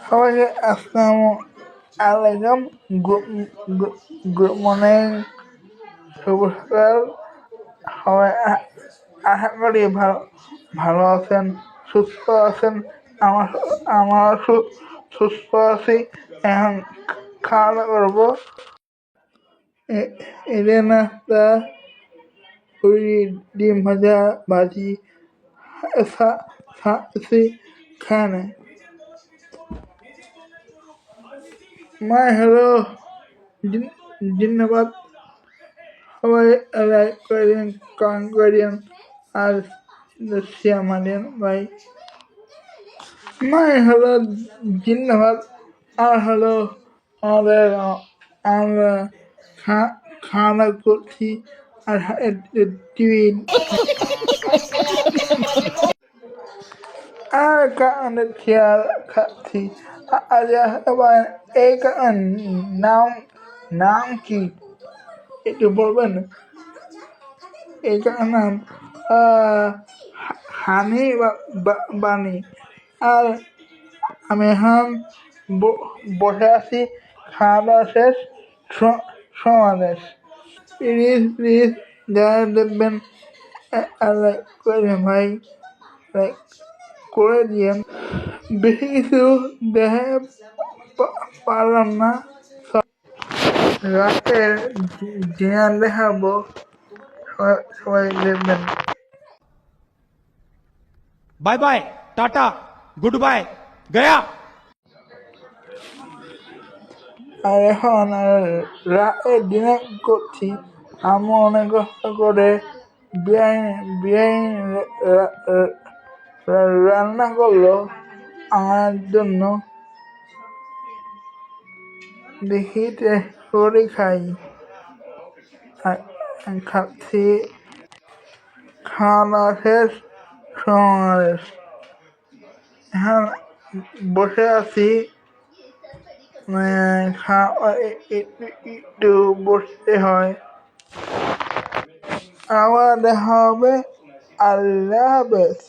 সবাইকে আসসালামু আলাইকুম। গুড মর্নিং, শুভ সকাল। সবাই আশা করি ভালো আছেন, সুস্থ আছেন। আমার সুস্থ আছি। এখন খাওয়া দাওয়া করবো। এদের নাস্তা পুরি, ডিম ভাজা, ভাজি খায়। My hello, ধন্যবাদ। সবাই লাইক করে দিন, কমেন্ট করে দিন আর শেয়ার মারেন ভাই। My hello, ধন্যবাদ। আর হলো আমরা খাওয়া করছি আর টিভি আর কানের খেয়াল খাচ্ছি। এবার এই নাম নাম কি একটু বলবেন? এই নাম হানি বানি। আর আমি এখন বসে আছি, খাওয়া দাওয়া শেষ, সমাবেশ। প্লিজ যারা দেখবেন লাইক করে ভাই, লাইক করে দিয়েন। বেশি কিছু দেখে পারলাম না, রাতের ডিনার দেখাবো, সবাই দেখবেন। Bye bye, tata, good bye, गया। আর এখন রাতের ডিনার করছি। আমি অনেক কষ্ট করে বিরিয়ানি রান্না করলো আমার জন্য। দেখি করে খাই। খাচ্ছি, খাওয়া দাওয়া শেষ, সমাবেশ। এখন বসে আছি, একটু বসতে হয়। আবার দেখা হবে। আল্লাহ হাফেজ।